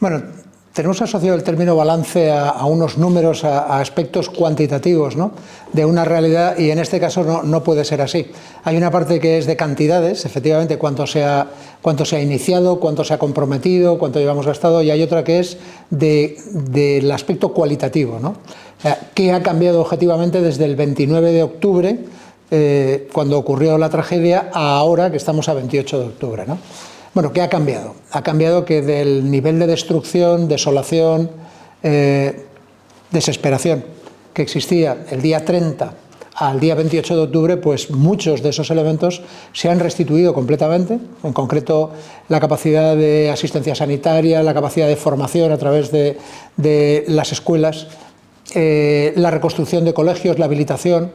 Bueno, tenemos asociado el término balance a unos números, a aspectos cuantitativos, ¿no?, de una realidad, y en este caso no puede ser así. Hay una parte que es de cantidades, efectivamente, cuánto se ha iniciado, cuánto se ha comprometido, cuánto llevamos gastado, y hay otra que es del aspecto cualitativo, ¿no? O sea, ¿qué ha cambiado objetivamente desde el 29 de octubre, cuando ocurrió la tragedia, a ahora que estamos a 28 de octubre, ¿no? Bueno, ¿qué ha cambiado? Ha cambiado que del nivel de destrucción, desolación, desesperación que existía el día 30 al día 28 de octubre, pues muchos de esos elementos se han restituido completamente, en concreto la capacidad de asistencia sanitaria, la capacidad de formación a través de las escuelas, la reconstrucción de colegios, la habilitación.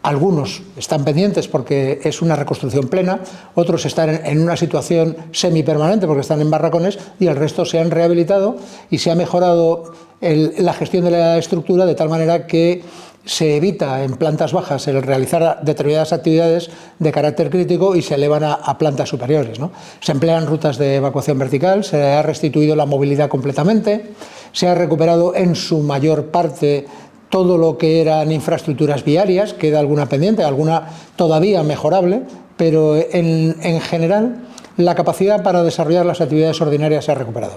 Algunos están pendientes porque es una reconstrucción plena, otros están en una situación semipermanente porque están en barracones, y el resto se han rehabilitado y se ha mejorado la gestión de la estructura de tal manera que se evita en plantas bajas el realizar determinadas actividades de carácter crítico y se elevan a plantas superiores, ¿no? Se emplean rutas de evacuación vertical, se ha restituido la movilidad completamente, se ha recuperado en su mayor parte todo lo que eran infraestructuras viarias, queda alguna pendiente, alguna todavía mejorable, pero en general la capacidad para desarrollar las actividades ordinarias se ha recuperado.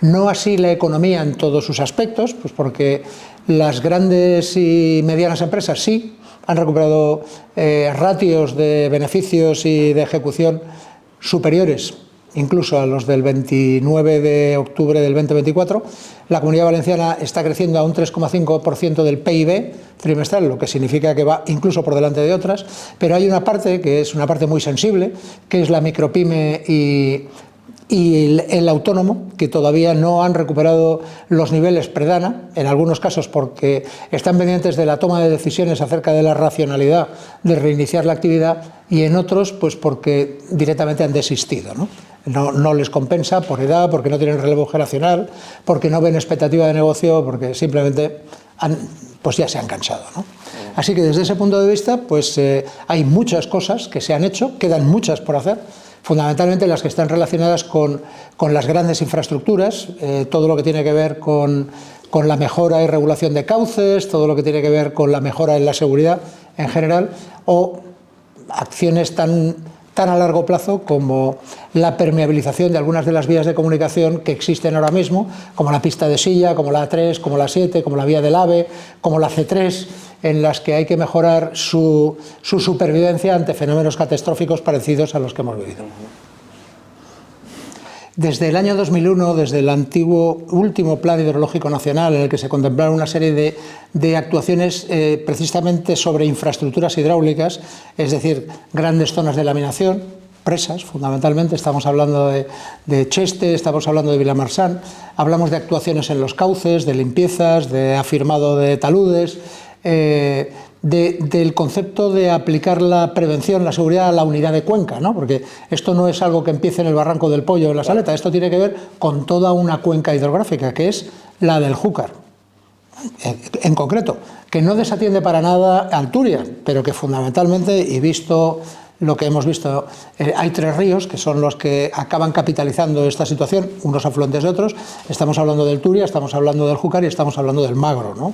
No así la economía en todos sus aspectos, pues porque las grandes y medianas empresas sí han recuperado ratios de beneficios y de ejecución superiores incluso a los del 29 de octubre del 2024, la Comunidad Valenciana está creciendo a un 3,5% del PIB trimestral, lo que significa que va incluso por delante de otras, pero hay una parte que es una parte muy sensible, que es la micropyme y el autónomo, que todavía no han recuperado los niveles predana, en algunos casos porque están pendientes de la toma de decisiones acerca de la racionalidad de reiniciar la actividad, y en otros pues porque directamente han desistido, ¿no? No les compensa por edad, porque no tienen relevo generacional, porque no ven expectativa de negocio, porque simplemente pues ya se han cansado, ¿no? Así que desde ese punto de vista pues hay muchas cosas que se han hecho, quedan muchas por hacer, fundamentalmente las que están relacionadas con las grandes infraestructuras, todo lo que tiene que ver con la mejora y regulación de cauces, todo lo que tiene que ver con la mejora en la seguridad en general, o acciones tan a largo plazo como la permeabilización de algunas de las vías de comunicación que existen ahora mismo, como la pista de Silla, como la A3, como la 7, como la vía del AVE, como la C3, en las que hay que mejorar su supervivencia ante fenómenos catastróficos parecidos a los que hemos vivido. Desde el año 2001, desde el último Plan Hidrológico Nacional, en el que se contemplaron una serie de actuaciones precisamente sobre infraestructuras hidráulicas, es decir, grandes zonas de laminación, presas fundamentalmente, estamos hablando de Cheste, estamos hablando de Vilamarxant, hablamos de actuaciones en los cauces, de limpiezas, de afirmado de taludes, del concepto de aplicar la prevención, la seguridad a la unidad de cuenca, ¿no? Porque esto no es algo que empiece en el Barranco del Pollo o en la Saleta, esto tiene que ver con toda una cuenca hidrográfica, que es la del Júcar, en concreto, que no desatiende para nada a Turia, pero que fundamentalmente, y visto lo que hemos visto, hay tres ríos que son los que acaban capitalizando esta situación, unos afluentes de otros. Estamos hablando del Turia, estamos hablando del Júcar y estamos hablando del Magro, ¿no?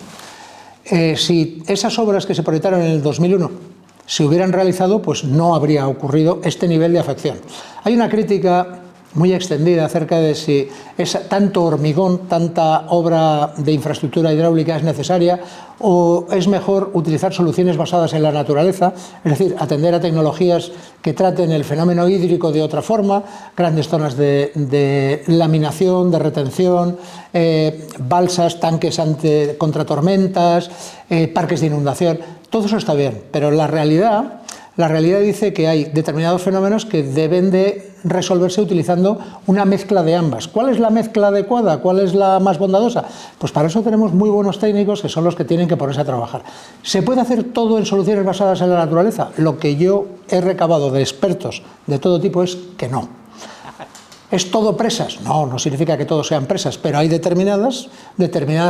Si esas obras que se proyectaron en el 2001 se hubieran realizado, pues no habría ocurrido este nivel de afección. Hay una crítica muy extendida acerca de si tanto hormigón, tanta obra de infraestructura hidráulica es necesaria, o es mejor utilizar soluciones basadas en la naturaleza, es decir, atender a tecnologías que traten el fenómeno hídrico de otra forma, grandes zonas de laminación, de retención, balsas, tanques contra tormentas, parques de inundación. Todo eso está bien, pero la realidad dice que hay determinados fenómenos que deben de resolverse utilizando una mezcla de ambas. ¿Cuál es la mezcla adecuada? ¿Cuál es la más bondadosa? Pues para eso tenemos muy buenos técnicos que son los que tienen que ponerse a trabajar. ¿Se puede hacer todo en soluciones basadas en la naturaleza? Lo que yo he recabado de expertos de todo tipo es que no. ¿Es todo presas? No significa que todos sean presas, pero hay determinadas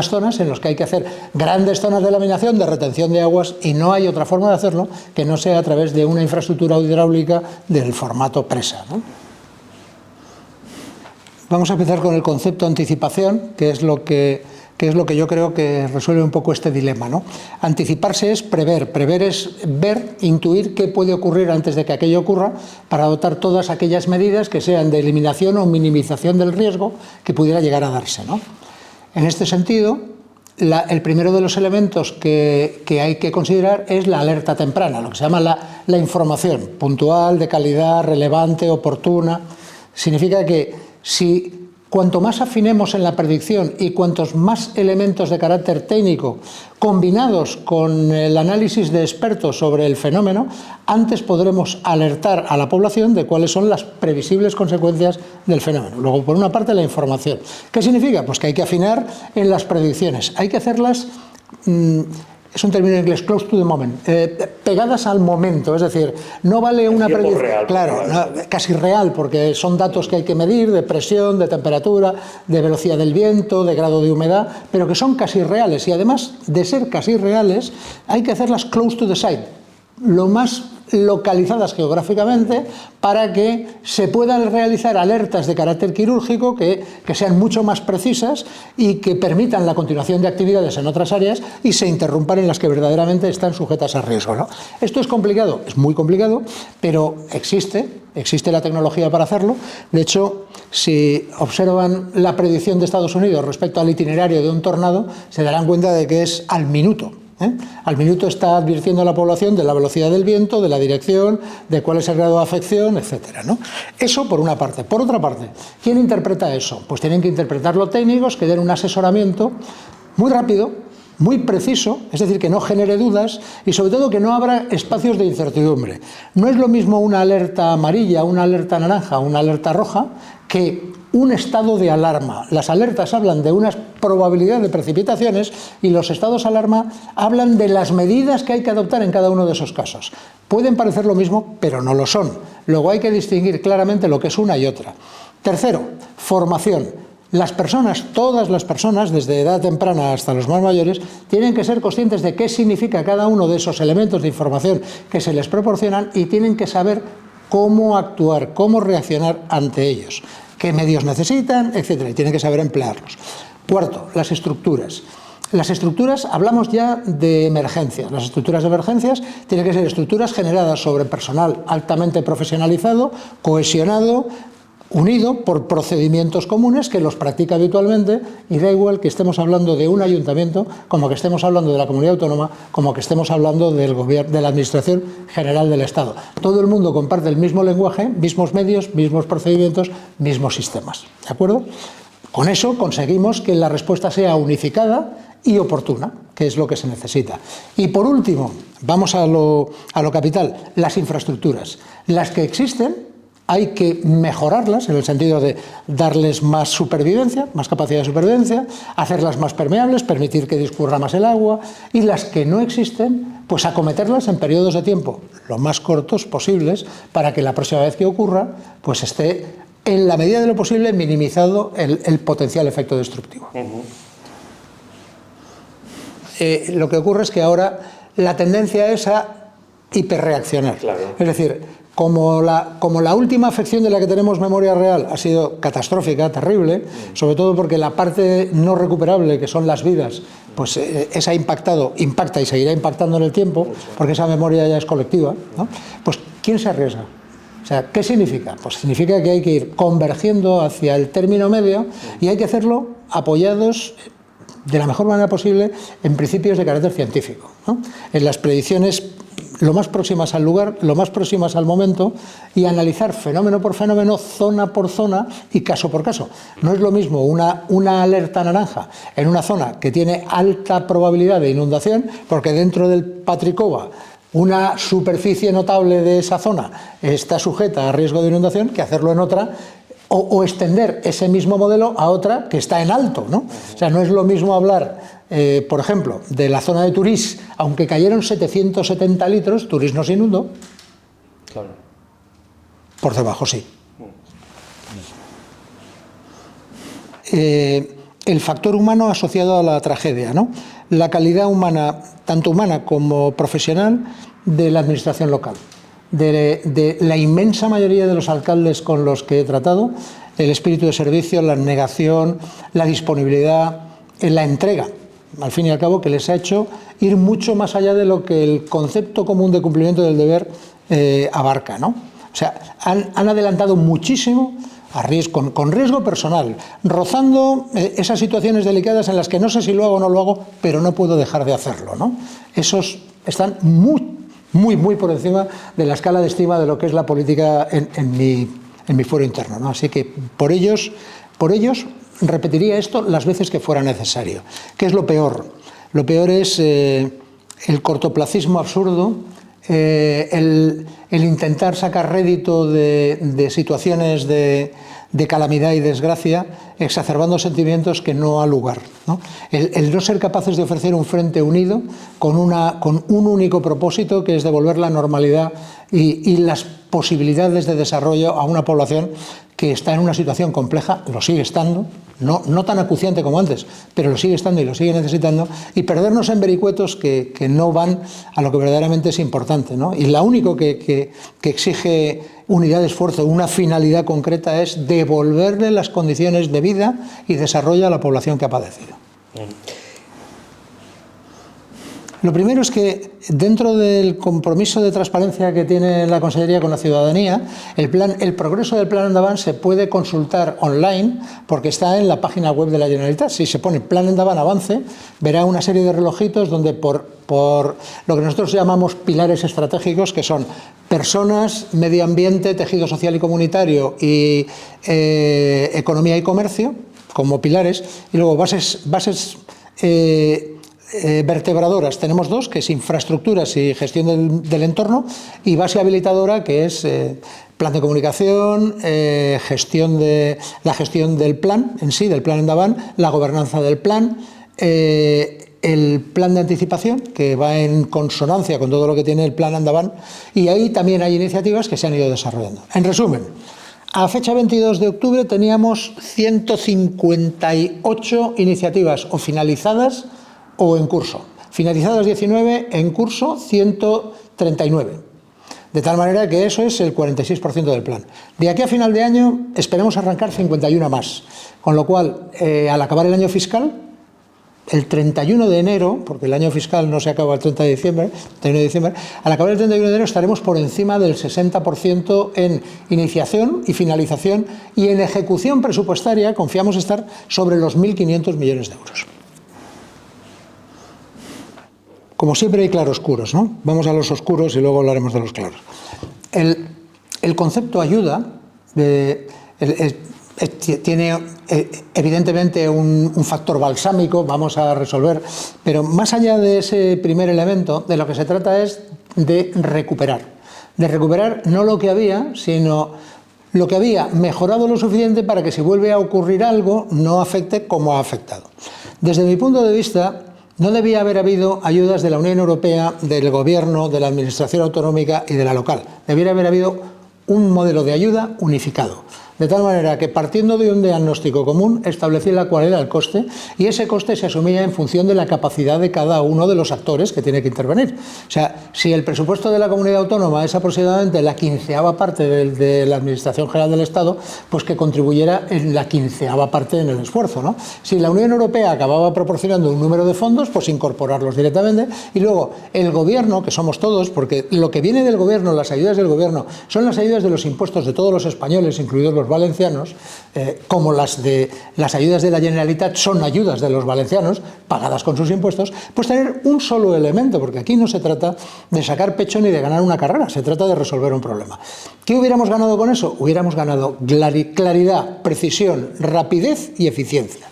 zonas en las que hay que hacer grandes zonas de laminación, de retención de aguas, y no hay otra forma de hacerlo que no sea a través de una infraestructura hidráulica del formato presa, ¿no? Vamos a empezar con el concepto anticipación, que es lo que yo creo que resuelve un poco este dilema, ¿no? Anticiparse es prever, prever es ver, intuir qué puede ocurrir antes de que aquello ocurra para adoptar todas aquellas medidas que sean de eliminación o minimización del riesgo que pudiera llegar a darse, ¿no? En este sentido, el primero de los elementos que hay que considerar es la alerta temprana, lo que se llama la información puntual, de calidad, relevante, oportuna. Significa que si cuanto más afinemos en la predicción y cuantos más elementos de carácter técnico combinados con el análisis de expertos sobre el fenómeno, antes podremos alertar a la población de cuáles son las previsibles consecuencias del fenómeno. Luego, por una parte, la información. ¿Qué significa? Pues que hay que afinar en las predicciones. Hay que hacerlas... es un término en inglés, close to the moment, pegadas al momento, es decir, no vale una predicción, claro, casi real, porque son datos que hay que medir, de presión, de temperatura, de velocidad del viento, de grado de humedad, pero que son casi reales, y además de ser casi reales, hay que hacerlas close to the site, lo más localizadas geográficamente, para que se puedan realizar alertas de carácter quirúrgico que sean mucho más precisas y que permitan la continuación de actividades en otras áreas y se interrumpan en las que verdaderamente están sujetas a riesgo, ¿no? Esto es complicado, es muy complicado, pero existe la tecnología para hacerlo. De hecho, si observan la predicción de Estados Unidos respecto al itinerario de un tornado, se darán cuenta de que es al minuto. Al minuto está advirtiendo a la población de la velocidad del viento, de la dirección, de cuál es el grado de afección, etcétera, ¿no? Eso por una parte. Por otra parte, ¿quién interpreta eso? Pues tienen que interpretarlo técnicos que den un asesoramiento muy rápido, muy preciso, es decir, que no genere dudas y sobre todo que no abra espacios de incertidumbre. No es lo mismo una alerta amarilla, una alerta naranja, una alerta roja, que un estado de alarma. Las alertas hablan de una probabilidad de precipitaciones y los estados de alarma hablan de las medidas que hay que adoptar en cada uno de esos casos. Pueden parecer lo mismo, pero no lo son. Luego hay que distinguir claramente lo que es una y otra. Tercero, formación. Las personas, todas las personas, desde edad temprana hasta los más mayores, tienen que ser conscientes de qué significa cada uno de esos elementos de información que se les proporcionan y tienen que saber cómo actuar, cómo reaccionar ante ellos, qué medios necesitan, etcétera, y tienen que saber emplearlos. Cuarto, las estructuras. Las estructuras, hablamos ya de emergencias. Las estructuras de emergencias tienen que ser estructuras generadas sobre personal altamente profesionalizado, cohesionado, unido por procedimientos comunes que los practica habitualmente, y da igual que estemos hablando de un ayuntamiento, como que estemos hablando de la comunidad autónoma, como que estemos hablando del gobierno, de la Administración General del Estado. Todo el mundo comparte el mismo lenguaje, mismos medios, mismos procedimientos, mismos sistemas. ¿De acuerdo? Con eso conseguimos que la respuesta sea unificada y oportuna, que es lo que se necesita. Y por último, vamos a lo capital, las infraestructuras. Las que existen, hay que mejorarlas en el sentido de darles más supervivencia, más capacidad de supervivencia, hacerlas más permeables, permitir que discurra más el agua, y las que no existen, pues acometerlas en periodos de tiempo lo más cortos posibles para que la próxima vez que ocurra, pues esté en la medida de lo posible minimizado el potencial efecto destructivo. Lo que ocurre es que ahora la tendencia es a hiperreaccionar. Claro. Es decir, como la última afección de la que tenemos memoria real ha sido catastrófica, terrible, sobre todo porque la parte no recuperable, que son las vidas, pues esa impacta y seguirá impactando en el tiempo, porque esa memoria ya es colectiva, ¿no? Pues ¿quién se arriesga? O sea, ¿qué significa? Pues significa que hay que ir convergiendo hacia el término medio y hay que hacerlo apoyados de la mejor manera posible en principios de carácter científico, ¿no? En las predicciones lo más próximas al lugar, lo más próximas al momento, y analizar fenómeno por fenómeno, zona por zona y caso por caso. No es lo mismo una alerta naranja en una zona que tiene alta probabilidad de inundación, porque dentro del Patricova una superficie notable de esa zona está sujeta a riesgo de inundación, que hacerlo en otra, o extender ese mismo modelo a otra que está en alto, ¿no? O sea, no es lo mismo hablar, por ejemplo, de la zona de Turís, aunque cayeron 770 litros, Turís no se inundó. Claro. Por debajo sí. El factor humano asociado a la tragedia, ¿no? La calidad humana, tanto humana como profesional, de la administración local. De la inmensa mayoría de los alcaldes con los que he tratado, el espíritu de servicio, la negación, la disponibilidad, la entrega, al fin y al cabo, que les ha hecho ir mucho más allá de lo que el concepto común de cumplimiento del deber abarca, ¿no? O sea, han adelantado muchísimo a riesgo, con riesgo personal, rozando esas situaciones delicadas en las que no sé si lo hago o no lo hago, pero no puedo dejar de hacerlo, ¿no? Esos están muy por encima de la escala de estima de lo que es la política en mi fuero interno, ¿no? Así que por ellos repetiría esto las veces que fuera necesario. ¿Qué es lo peor? Lo peor es el cortoplacismo absurdo, el intentar sacar rédito de situaciones de calamidad y desgracia, exacerbando sentimientos que no ha lugar, ¿no? El no ser capaces de ofrecer un frente unido con un único propósito, que es devolver la normalidad y las posibilidades de desarrollo a una población que está en una situación compleja, lo sigue estando, no tan acuciante como antes, pero lo sigue estando y lo sigue necesitando, y perdernos en vericuetos que no van a lo que verdaderamente es importante, ¿no? Y lo único que exige unidad de esfuerzo, una finalidad concreta, es devolverle las condiciones de vida y desarrollo a la población que ha padecido. Lo primero es que dentro del compromiso de transparencia que tiene la Consellería con la ciudadanía, el progreso del Plan Endavant se puede consultar online porque está en la página web de la Generalitat. Si se pone Plan Endavant Avance, verá una serie de relojitos donde por lo que nosotros llamamos pilares estratégicos, que son personas, medio ambiente, tejido social y comunitario y economía y comercio, como pilares, y luego bases vertebradoras tenemos dos, que es infraestructuras y gestión del entorno, y base habilitadora, que es plan de comunicación, la gestión del plan en sí, del Plan Endavant, la gobernanza del plan, el plan de anticipación, que va en consonancia con todo lo que tiene el Plan Endavant, y ahí también hay iniciativas que se han ido desarrollando. En resumen, a fecha 22 de octubre teníamos 158 iniciativas o finalizadas o en curso. Finalizadas 19, en curso 139. De tal manera que eso es el 46% del plan. De aquí a final de año esperemos arrancar 51 más. Con lo cual, al acabar el año fiscal, el 31 de enero, porque el año fiscal no se acaba el 31 de diciembre, al acabar el 31 de enero estaremos por encima del 60% en iniciación y finalización, y en ejecución presupuestaria confiamos estar sobre los 1.500 millones de euros. Como siempre hay claroscuros, ¿no? Vamos a los oscuros y luego hablaremos de los claros. El concepto ayuda tiene evidentemente un factor balsámico, vamos a resolver, pero más allá de ese primer elemento, de lo que se trata es de recuperar no lo que había, sino lo que había mejorado lo suficiente para que si vuelve a ocurrir algo no afecte como ha afectado. Desde mi punto de vista, no debía haber habido ayudas de la Unión Europea, del Gobierno, de la Administración autonómica y de la local. Debiera haber habido un modelo de ayuda unificado, de tal manera que, partiendo de un diagnóstico común, establecía cuál era el coste, y ese coste se asumía en función de la capacidad de cada uno de los actores que tiene que intervenir. O sea, si el presupuesto de la comunidad autónoma es aproximadamente la 15ª parte de la Administración General del Estado, pues que contribuyera en la 15ª parte en el esfuerzo, ¿no? Si la Unión Europea acababa proporcionando un número de fondos, pues incorporarlos directamente, y luego el Gobierno, que somos todos, porque lo que viene del Gobierno, las ayudas del Gobierno, son las ayudas de los impuestos de todos los españoles, incluidos los valencianos, como las ayudas de la Generalitat son ayudas de los valencianos, pagadas con sus impuestos, pues tener un solo elemento, porque aquí no se trata de sacar pecho ni de ganar una carrera, se trata de resolver un problema. ¿Qué hubiéramos ganado con eso? Hubiéramos ganado claridad, precisión, rapidez y eficiencia.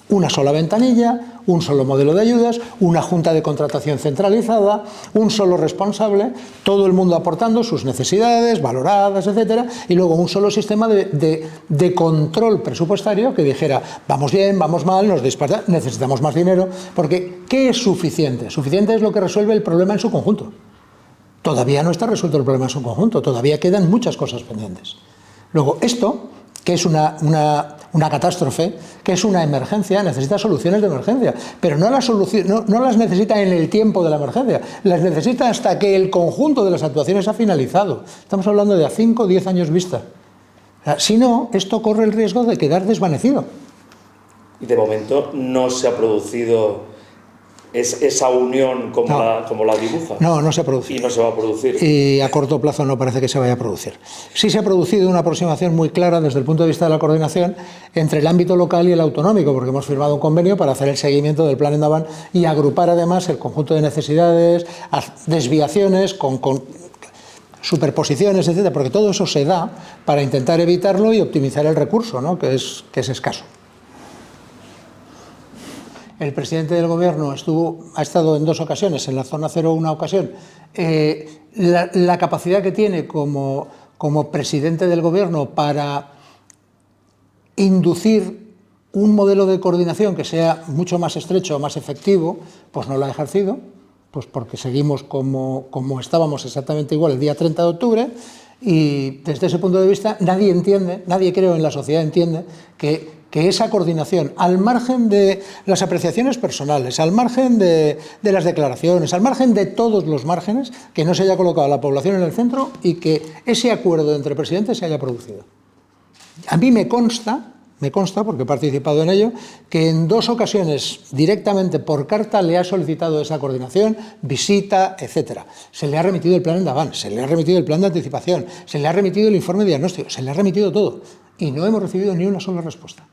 Una sola ventanilla, un solo modelo de ayudas, una junta de contratación centralizada, un solo responsable, todo el mundo aportando sus necesidades, valoradas, etcétera, y luego un solo sistema de control presupuestario que dijera, vamos bien, vamos mal, necesitamos más dinero, porque ¿qué es suficiente? Suficiente es lo que resuelve el problema en su conjunto. Todavía no está resuelto el problema en su conjunto, todavía quedan muchas cosas pendientes. Luego, esto, que es una catástrofe, que es una emergencia, necesita soluciones de emergencia, pero no las necesita en el tiempo de la emergencia, las necesita hasta que el conjunto de las actuaciones ha finalizado. Estamos hablando de a 5 o 10 años vista. O sea, si no, esto corre el riesgo de quedar desvanecido. Y de momento no se ha producido esa unión como la dibuja. No, no se ha producido. Y no se va a producir. Y a corto plazo no parece que se vaya a producir. Sí se ha producido una aproximación muy clara desde el punto de vista de la coordinación entre el ámbito local y el autonómico, porque hemos firmado un convenio para hacer el seguimiento del plan Endaban y agrupar además el conjunto de necesidades, desviaciones, con superposiciones, etcétera, porque todo eso se da para intentar evitarlo y optimizar el recurso, ¿no? que es escaso. El presidente del Gobierno ha estado en 2 ocasiones, en la zona 0 una ocasión. La capacidad que tiene como presidente del Gobierno para inducir un modelo de coordinación que sea mucho más estrecho, más efectivo, pues no lo ha ejercido, pues porque seguimos como estábamos exactamente igual el día 30 de octubre, y desde ese punto de vista nadie creo en la sociedad entiende que esa coordinación, al margen de las apreciaciones personales, al margen de las declaraciones, al margen de todos los márgenes, que no se haya colocado a la población en el centro y que ese acuerdo entre presidentes se haya producido. A mí me consta, porque he participado en ello, que en 2 ocasiones directamente por carta le ha solicitado esa coordinación, visita, etcétera. Se le ha remitido el plan Endaban, se le ha remitido el plan de anticipación, se le ha remitido el informe diagnóstico, se le ha remitido todo y no hemos recibido ni una sola respuesta.